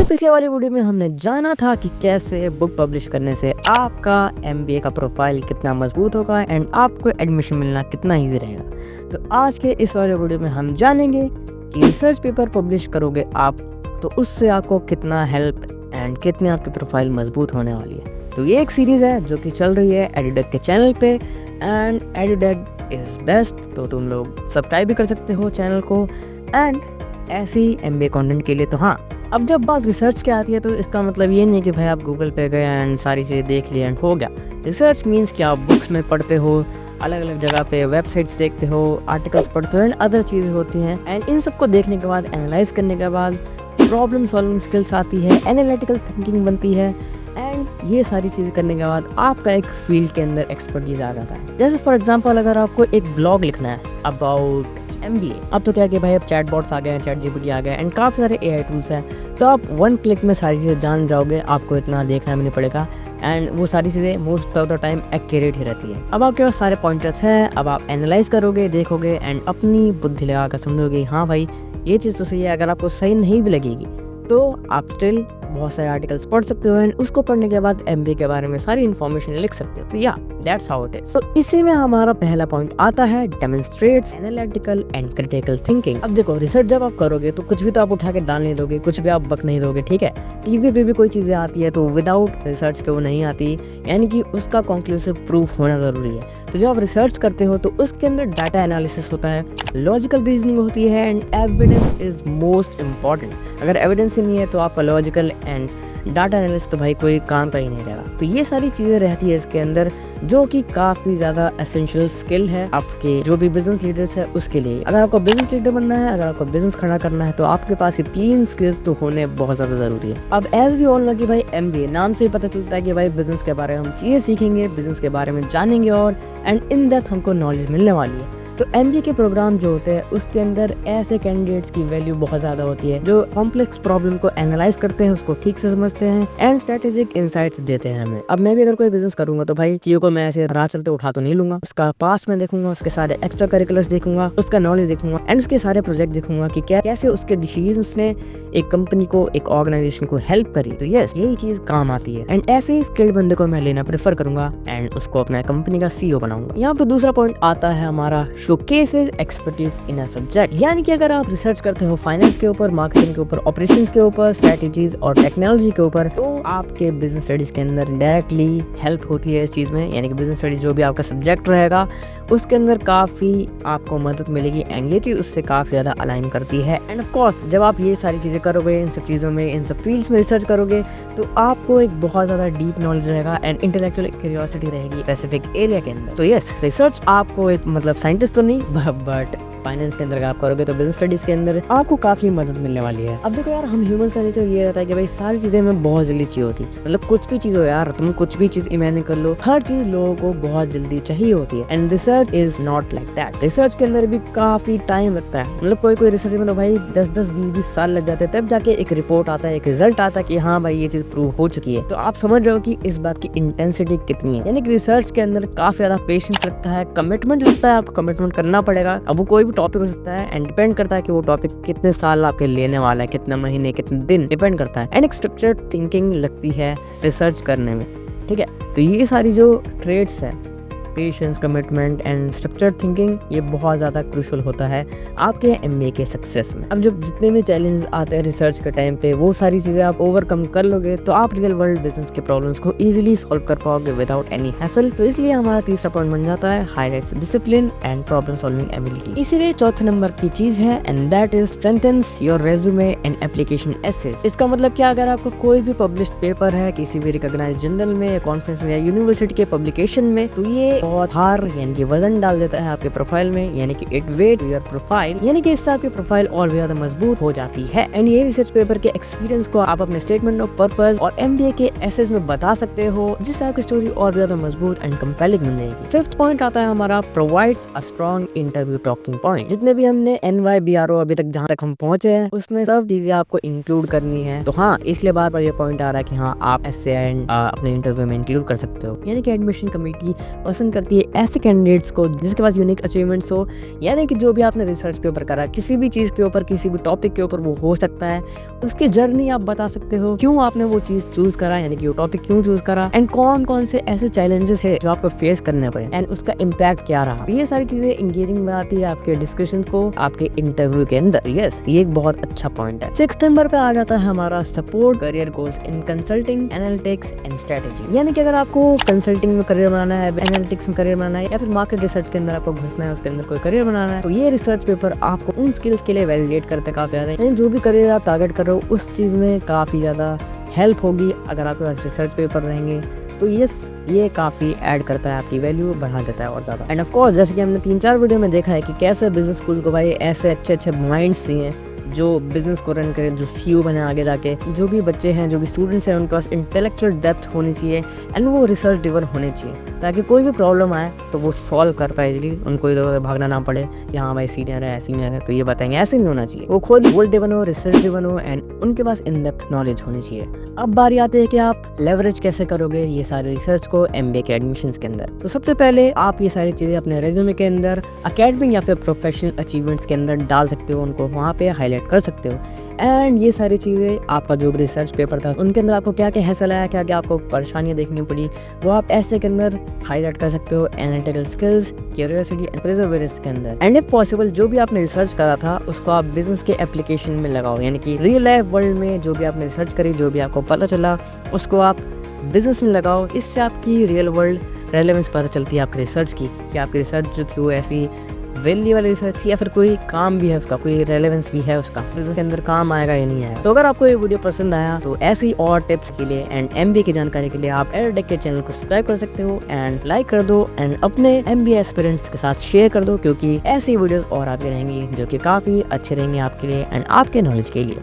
पिछले वाली वीडियो में हमने जाना था कि कैसे बुक पब्लिश करने से आपका एमबीए का प्रोफाइल कितना मजबूत होगा एंड आपको एडमिशन मिलना कितना ईजी रहेगा। तो आज के इस वाले वीडियो में हम जानेंगे कि रिसर्च पेपर पब्लिश करोगे आप तो उससे आपको कितना हेल्प एंड कितने आपकी प्रोफाइल मजबूत होने वाली है। तो ये एक सीरीज़ है जो कि चल रही है एडुडेक के चैनल पे एंड एडुडेक इज़ बेस्ट। तो तुम लोग सब्सक्राइब भी कर सकते हो चैनल को एंड ऐसी एमबीए कंटेंट के लिए। तो हाँ, अब जब बात रिसर्च की आती है तो इसका मतलब ये नहीं कि भाई आप गूगल पे गए एंड सारी चीज़ें देख ली एंड हो गया। रिसर्च मीन्स कि आप बुक्स में पढ़ते हो, अलग अलग जगह पे वेबसाइट्स देखते हो, आर्टिकल्स पढ़ते हो एंड अदर चीज़ें होती हैं एंड इन सबको देखने के बाद, एनालाइज करने के बाद प्रॉब्लम सॉल्विंग स्किल्स आती है, एनालिटिकल थिंकिंग बनती है एंड ये सारी चीज़ें करने के बाद आपका एक फील्ड के अंदर एक्सपर्टीज आ जाता है। जैसे फॉर एग्जांपल अगर आपको एक ब्लॉग लिखना है अबाउट एमबीए, अब तो क्या कि भाई अब चैटबॉट्स आ गए हैं, चैट जीपीटी आ गए एंड काफ़ी सारे एआई टूल्स हैं, तो आप वन क्लिक में सारी चीज़ें जान जाओगे, आपको इतना देखना भी नहीं पड़ेगा एंड वो सारी चीज़ें most of the time accurate ही रहती है। अब आपके पास सारे पॉइंटर्स हैं, अब आप एनालाइज करोगे, देखोगे एंड अपनी बुद्धि लगा कर समझोगे हाँ भाई ये चीज़ तो सही है। अगर आपको सही नहीं भी लगेगी तो आप स्टिल बहुत सारे आर्टिकल्स पढ़ सकते हो एंड उसको पढ़ने के बाद एमबीए के बारे में सारी इन्फॉर्मेशन लिख सकते हो। तो या दैट्स हाउ इट इज। तो इसी में हमारा पहला पॉइंट आता है demonstrates analytical and critical thinking. अब देखो, रिसर्च जब आप करोगे तो कुछ भी तो आप उठा के डाल नहीं दोगे, कुछ भी आप बक नहीं दोगे, ठीक है। टीवी पे भी कोई चीज़ें आती है तो विदाउट रिसर्च के वो नहीं आती, यानी कि उसका कंक्लूसिव प्रूफ होना ज़रूरी है। तो जब आप रिसर्च करते हो तो उसके अंदर डाटा एनालिसिस होता है, लॉजिकल रीजनिंग होती है and evidence is most important. अगर एविडेंस ही नहीं है तो आपका लॉजिकल एंड डाटा एनालिसिस तो भाई कोई काम का ही नहीं रहेगा। तो ये सारी चीज़ें रहती है इसके अंदर जो कि काफ़ी ज़्यादा एसेंशियल स्किल है आपके जो भी बिजनेस लीडर्स है उसके लिए। अगर आपको बिजनेस लीडर बनना है, अगर आपको बिजनेस खड़ा करना है तो आपके पास ये 3 स्किल्स तो होने बहुत ज़्यादा ज़रूरी है। अब एज वी ऑल नो कि भाई एमबीए नाम से ही पता चलता है कि भाई बिजनेस के बारे में हम चीज़ें सीखेंगे, बिजनेस के बारे में जानेंगे और एंड इन डेप्थ हमको नॉलेज मिलने वाली है। तो एमबीए के प्रोग्राम जो होते हैं उसके अंदर ऐसे कैंडिडेट्स की वैल्यू बहुत ज़्यादा होती है जो कॉम्प्लेक्स प्रॉब्लम को एनालाइज करते हैं, उसको ठीक से समझते हैं एंड स्ट्रेटेजिक इनसाइट्स देते हैं हमें। अब मैं भी अगर कोई बिजनेस करूंगा तो भाई चीज़ों को मैं ऐसे राह चलते उठा तो नहीं लूंगा, उसका पास्ट में देखूंगा, उसके सारे एक्स्ट्रा करिकुलर्स देखूंगा, उसका नॉलेज देखूंगा एंड उसके सारे प्रोजेक्ट देखूंगा कि क्या कैसे उसके डिसीजंस ने एक कंपनी को, एक ऑर्गेनाइजेशन को हेल्प करी। तो यस, यही चीज़ काम आती है एंड ऐसे ही स्किल्ड बंदे को मैं लेना प्रेफर करूंगा एंड उसको अपना कंपनी का सीईओ बनाऊंगा। यहाँ पे दूसरा पॉइंट आता है हमारा showcases expertise in a subject, यानी कि अगर आप रिसर्च करते हो फाइनेंस के ऊपर, मार्केटिंग के ऊपर, ऑपरेशंस के ऊपर, स्ट्रेटेजीज और टेक्नोलॉजी के ऊपर, तो आपके बिजनेस स्टडीज के अंदर डायरेक्टली हेल्प होती है इस चीज़ में। यानी कि बिजनेस स्टडीज जो भी आपका सब्जेक्ट रहेगा उसके अंदर काफ़ी आपको मदद मिलेगी एंड ये चीज़ उससे काफ़ी ज़्यादा अलाइन करती है। एंड ऑफ कोर्स जब आप ये सारी चीज़ें करोगे, इन सब चीज़ों में, इन सब फील्ड्स में रिसर्च करोगे तो आपको एक बहुत ज़्यादा डीप नॉलेज रहेगा एंड इंटेलेक्चुअल क्यूरियोसिटी रहेगी स्पेसिफिक एरिया के अंदर। तो यस, रिसर्च आपको एक मतलब साइंटिस्ट तो नहीं बट फाइनेंस के अंदर आप करोगे तो बिजनेस स्टडीज के अंदर आपको काफी मदद मिलने वाली है। अब देखो यार, हम ह्यूमंस का नेचर ये रहता है कि भाई सारी चीजें हमें बहुत जल्दी चाहिए होती है। मतलब कुछ भी चीज हो यार, तुम कुछ भी चीज इमेजिन कर लो, हर चीज लोगों को बहुत जल्दी चाहिए होती है and research is not like that. Research के अंदर भी काफी टाइम लगता है। मतलब कोई रिसर्च में तो भाई 10-10, 20-20 साल लग जाते हैं, तब जाके एक रिपोर्ट आता है, एक रिजल्ट आता है कि हाँ भाई ये चीज प्रूव हो चुकी है। तो आप समझ रहे हो कि इस बात की इंटेंसिटी कितनी है। यानी कि रिसर्च के अंदर काफी ज्यादा पेशेंस लगता है, कमिटमेंट लगता है, आपको कमिटमेंट करना पड़ेगा। अब वो कोई भी टॉपिक हो सकता है एंड डिपेंड करता है कि वो टॉपिक कितने साल आपके लेने वाला है, कितने महीने, कितने दिन, डिपेंड करता है एंड एक स्ट्रक्चर्ड थिंकिंग लगती है रिसर्च करने में, ठीक है। तो ये सारी जो ट्रेड्स है, patience, commitment and structured thinking, ये बहुत ज़्यादा क्रूशियल होता है आपके एमबीए के सक्सेस में। अब जब जितने भी चैलेंज आते हैं रिसर्च के टाइम पे, वो सारी चीज़ें आप ओवरकम कर लोगे तो आप रियल वर्ल्ड बिजनेस के प्रॉब्लम्स को इजीली सॉल्व कर पाओगे विदाउट एनी हैसल। तो इसलिए हमारा तीसरा पॉइंट बन जाता है highlights discipline and problem solving ability. इसीलिए चौथे नंबर की चीज़ है and that is strengthens your resume and application essays. इसका मतलब क्या, अगर आपको कोई भी पब्लिश्ड पेपर है किसी भी रिकॉग्नाइज्ड जर्नल में या कॉन्फ्रेंस में या यूनिवर्सिटी के पब्लिकेशन में, तो ये बहुत हार यानी कि वजन डाल देता है आपके प्रोफाइल में, यानी कि इट वेट योर प्रोफाइल, यानी कि इससे आपकी प्रोफाइल और भी ज्यादा मजबूत हो जाती है एंड ये रिसर्च पेपर के एक्सपीरियंस को आप अपने स्टेटमेंट ऑफ पर्पस और एमबीए के एसेज में बता सकते हो, जिससे आपकी स्टोरी और भी ज्यादा मजबूत एंड कंपेलिंग बनेगी। फिफ्थ पॉइंट आता है हमारा provides a strong interview talking point. जितने भी हमने NYBRO अभी तक जहाँ तक हम पहुंचे हैं उसमें सब चीजें आपको इंक्लूड करनी है। तो हाँ, इसलिए बार बार ये पॉइंट आ रहा है कि हाँ आप ऐसे अपने इंटरव्यू में इंक्लूड कर सकते हो। यानी कि एडमिशन कमेटी पसंद करती है ऐसे कैंडिडेट्स को जिसके पास यूनिक अचीवमेंट्स हो, यानी कि जो भी आपने रिसर्च के ऊपर करा, किसी भी चीज़ के ऊपर, किसी भी टॉपिक के ऊपर वो हो सकता है, उसकी जर्नी आप बता सकते हो, क्यों आपने वो चीज़ चूज करा, यानी कि वो टॉपिक क्यों चूज करा, एंड कौन कौन से ऐसे चैलेंजेस है जो आपको फेस करने पड़े एंड उसका इम्पैक्ट क्या रहा। ये सारी चीजें इंगेजिंग बनाती है आपके डिस्कशंस को आपके इंटरव्यू के अंदर। यस, ये एक बहुत अच्छा पॉइंट है। 6 नंबर पे आ जाता है हमारा support career goals in consulting, analytics and strategy. यानी कि अगर आपको कंसल्टिंग में करियर बनाना है, एनालिटिक्स में करियर बनाना है, या फिर मार्केट रिसर्च के अंदर आपको घुसना है, उसके अंदर कोई करियर बनाना है, तो ये रिसर्च पेपर आपको उन स्किल्स के लिए वैलिडेट करते काफी ज्यादा, यानी जो भी करियर आप टारगेट कर रहे हो उस चीज में काफी ज्यादा हेल्प होगी अगर आपके पास रिसर्च पेपर रहेंगे। तो ये काफ़ी ऐड करता है, आपकी वैल्यू बढ़ा देता है और ज़्यादा। एंड ऑफ कोर्स जैसे कि हमने 3-4 वीडियो में देखा है कि कैसे बिजनेस स्कूल को भाई ऐसे अच्छे माइंड्स चाहिए जो बिजनेस को रन करें, जो CEO बने आगे जाके। जो भी बच्चे हैं, जो भी स्टूडेंट्स हैं, उनके पास इंटेलेक्चुअल डेप्थ होनी चाहिए एंड वो रिसर्च ड्रिवन होने चाहिए, ताकि कोई भी प्रॉब्लम आए तो वो सॉल्व कर पाए इजीली, उनको इधर उधर भागना ना पड़े कि हाँ भाई सीनियर है तो ये बताएंगे, ऐसे नहीं होना चाहिए। वो खुद गोल ड्रिवन हो, रिसर्च ड्रिवन हो एंड उनके पास इन डेप्थ नॉलेज होनी चाहिए। अब बारी आती है कि आप लेवरेज कैसे करोगे ये सारे रिसर्च को MBA के एडमिशंस के अंदर। तो सबसे पहले आप ये सारी चीज़ें अपने रेज्यूमे के अंदर, एकेडमिक या फिर प्रोफेशनल अचीवमेंट्स के अंदर डाल सकते हो, उनको वहाँ पे हाईलाइट कर सकते हो। एंड ये सारी चीज़ें आपका जो भी रिसर्च पेपर था उनके अंदर आपको क्या क्या हासिल आया, क्या क्या आपको परेशानियाँ देखनी पड़ी, वो आप ऐसे के अंदर हाईलाइट कर सकते हो। Analytical skills, curiosity and Perseverance के अंदर। एंड इफ पॉसिबल जो भी आपने रिसर्च करा था उसको आप बिजनेस के एप्लीकेशन में लगाओ, यानी कि रियल लाइफ वर्ल्ड में जो भी आपने रिसर्च करी, जो भी आपको पता चला, उसको आप बिजनेस में लगाओ। इससे आपकी रियल वर्ल्ड रेलेवेंस पता चलती है आपके रिसर्च की, कि आपकी रिसर्च जो थी वो ऐसी वैल्यू वाली रिसर्च थी या फिर कोई काम भी है उसका, कोई रेलेवेंस भी है उसका, बिजनेस के अंदर काम आएगा या नहीं आएगा। तो अगर आपको ये वीडियो पसंद आया तो ऐसी और टिप्स के लिए एंड MBA की जानकारी के लिए आप एडटेक के चैनल को सब्सक्राइब कर सकते हो एंड लाइक कर दो एंड अपने MBA एस्पिरेंट्स के साथ शेयर कर दो, क्योंकि ऐसी वीडियोस और आती रहेंगी जो कि काफ़ी अच्छे रहेंगे आपके लिए एंड आपके नॉलेज के लिए।